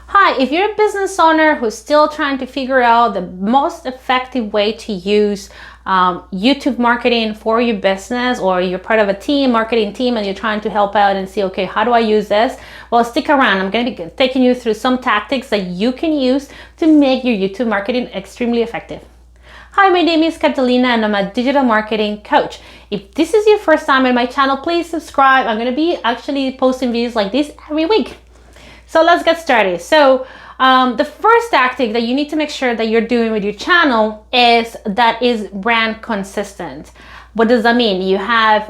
Hi, if you're a business owner who's still trying to figure out the most effective way to use YouTube marketing for your business, or you're part of a marketing team, and you're trying to help out and see, okay, how do I use this? Well, stick around. I'm going to be taking you through some tactics that you can use to make your YouTube marketing extremely effective. Hi, my name is Catalina and I'm a digital marketing coach. If this is your first time on my channel, please subscribe. I'm going to be actually posting videos like this every week. So let's get started. So the first tactic that you need to make sure that you're doing with your channel is brand consistent. What does that mean? You have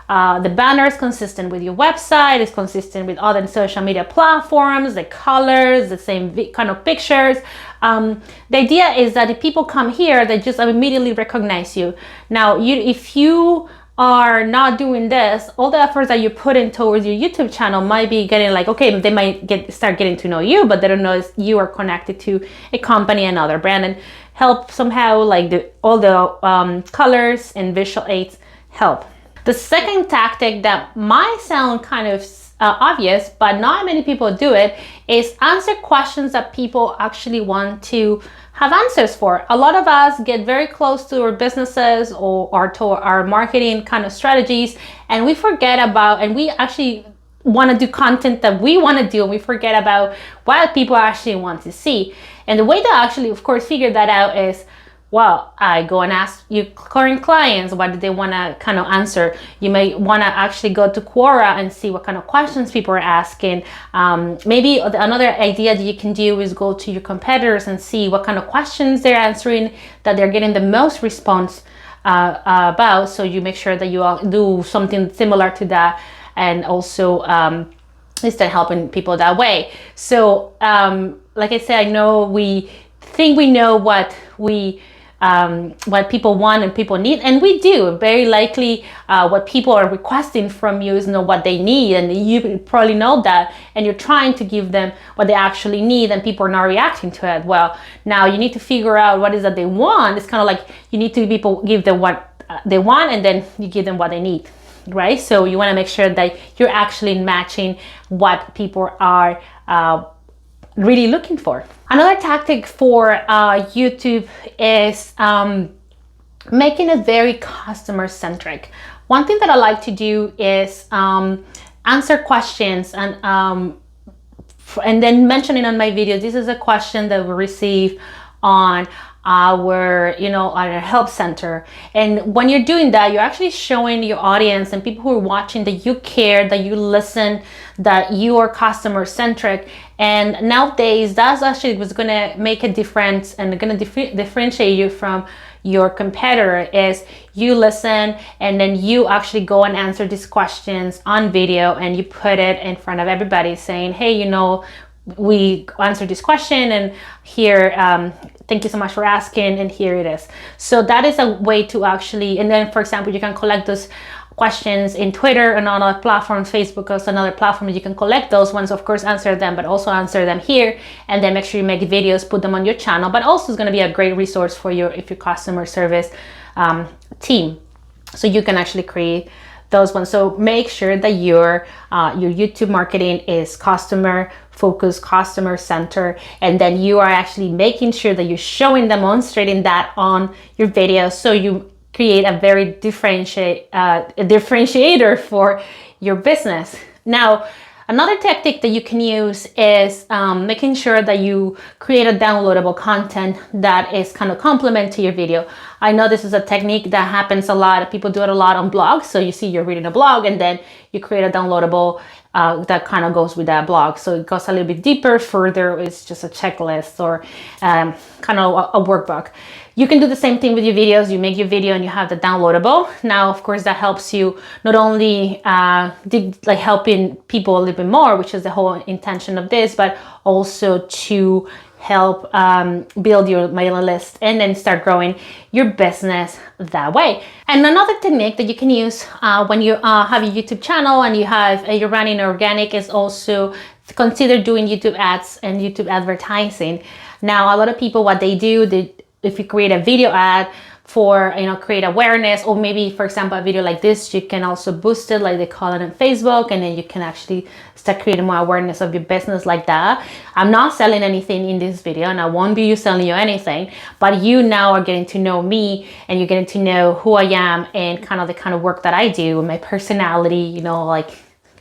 the banner is consistent with your website, it's consistent with other social media platforms, the colors, the same kind of pictures. The idea is that if people come here, they just immediately recognize you. Now, if you are not doing this, all the efforts that you put in towards your YouTube channel might be getting like, okay, they might start getting to know you, but they don't know you are connected to a company, another brand, and help somehow, like all the colors and visual aids help. The second tactic that might sound kind of obvious, but not many people do it, is answer questions that people actually want to have answers for. A lot of us get very close to our businesses or to our marketing kind of strategies, and we forget about, and we actually want to do content that we want to do, and we forget about what people actually want to see. And the way to actually, of course, figure that out is, well, I go and ask your current clients what do they want to kind of answer. You may want to actually go to Quora and see what kind of questions people are asking. Maybe another idea that you can do is go to your competitors and see what kind of questions they're answering that they're getting the most response about. So you make sure that you do something similar to that, and also instead helping people that way. So like I said, I know we think we know what people want and people need, and we do. Very likely what people are requesting from you is know what they need, and you probably know that, and you're trying to give them what they actually need, and people are not reacting to it well. Now you need to figure out what is that they want. It's kind of like you need to give them what they want, and then you give them what they need, right? So you want to make sure that you're actually matching what people are really looking for. Another tactic for YouTube is making it very customer centric. One thing that I like to do is answer questions and then mentioning on my videos, this is a question that we receive on our help center. And when you're doing that, you're actually showing your audience and people who are watching that you care, that you listen, that you are customer centric. And nowadays, that's actually what's going to make a difference and going to differentiate you from your competitor, is you listen and then you actually go and answer these questions on video, and you put it in front of everybody saying, hey, we answered this question, and here, thank you so much for asking, and here it is. So that is a way to actually, and then for example, you can collect those questions in Twitter and on other platforms. Facebook is another platform you can collect those ones, of course, answer them, but also answer them here, and then make sure you make videos, put them on your channel. But also it's going to be a great resource for your customer service team, so you can actually create those ones. So make sure that your YouTube marketing is customer focused, customer center, and then you are actually making sure that you're showing, demonstrating that on your videos, so you create a very differentiator for your business. Now, another tactic that you can use is making sure that you create a downloadable content that is kind of complement to your video. I know this is a technique that happens a lot. People do it a lot on blogs. So you see you're reading a blog, and then you create a downloadable that kind of goes with that blog. So it goes a little bit deeper, further. It's just a checklist or kind of a workbook. You can do the same thing with your videos. You make your video and you have the downloadable. Now, of course, that helps you not only helping people a little bit more, which is the whole intention of this, but also to help build your mailing list and then start growing your business that way. And another technique that you can use when you have a YouTube channel and you're running organic is also consider doing YouTube ads and YouTube advertising. Now, a lot of people, what they do, if you create a video ad, for, create awareness, or maybe, for example, a video like this, you can also boost it like they call it on Facebook, and then you can actually start creating more awareness of your business like that. I'm not selling anything in this video, and I won't be selling you anything, but you now are getting to know me, and you're getting to know who I am and kind of the kind of work that I do, and my personality, like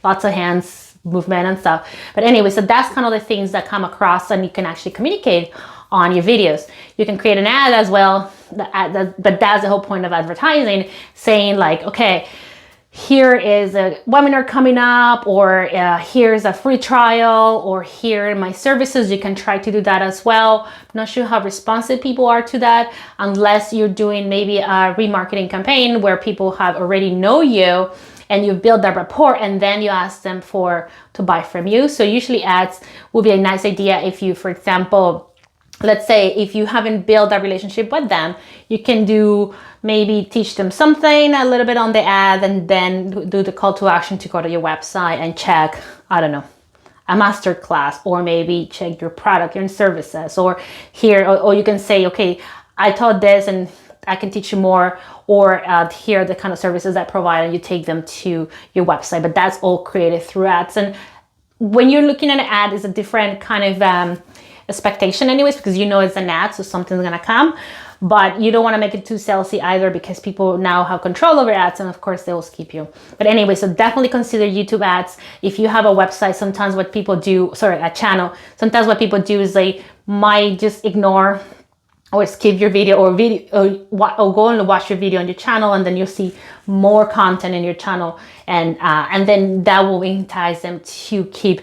lots of hands movement and stuff. But anyway, so that's kind of the things that come across, and you can actually communicate on your videos. You can create an ad as well, but that's the whole point of advertising, saying like, okay, here is a webinar coming up, or here's a free trial, or here are my services. You can try to do that as well. I'm not sure how responsive people are to that, unless you're doing maybe a remarketing campaign where people have already know you and you build that rapport, and then you ask them to buy from you. So usually ads would be a nice idea if you, for example, let's say if you haven't built that relationship with them, you can maybe teach them something a little bit on the ad, and then do the call to action to go to your website and check, I don't know, a master class, or maybe check your product, your services, or you can say, okay, I taught this and I can teach you more, or here are the kind of services I provide, and you take them to your website. But that's all created through ads. And when you're looking at an ad, it's a different kind of expectation anyways, because it's an ad, so something's gonna come, but you don't want to make it too salesy either, because people now have control over ads, and of course they will skip you. But anyway, so definitely consider YouTube ads. If you have a website, sometimes what people do, a channel, sometimes what people do is they might just ignore or skip your video, or go and watch your video on your channel, and then you'll see more content in your channel, and then that will entice them to keep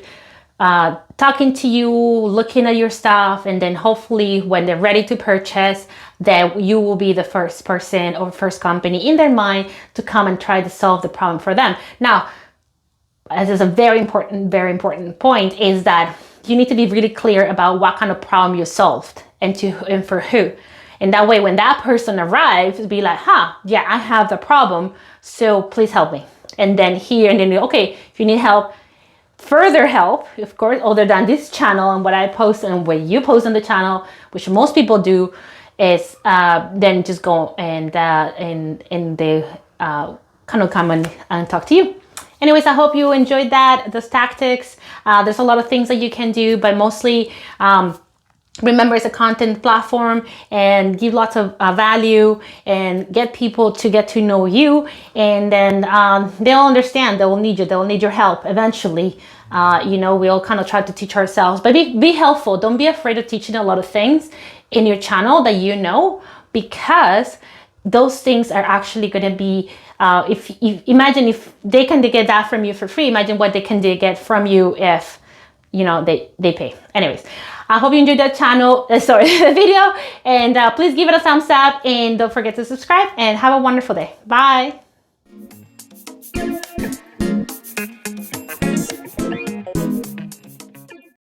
talking to you, looking at your stuff, and then hopefully when they're ready to purchase, that you will be the first person or first company in their mind to come and try to solve the problem for them. Now, this is a very important point, is that you need to be really clear about what kind of problem you solved, and for who. And that way, when that person arrives, be like, yeah, I have the problem, so please help me. And then okay, if you need help, further help, of course, other than this channel and what I post and what you post on the channel, which most people do, is then just go and they kind of come and talk to you. Anyways, I hope you enjoyed those tactics. There's a lot of things that you can do, but mostly remember, it's a content platform, and give lots of value, and get people to get to know you, and then they'll understand, they will need you, they'll need your help eventually. We all kind of try to teach ourselves, but be helpful. Don't be afraid of teaching a lot of things in your channel that because those things are actually going to be, imagine if they can get that from you for free, imagine what they can get from you if they pay. Anyways, I hope you enjoyed that the video, and please give it a thumbs up, and don't forget to subscribe, and have a wonderful day. Bye.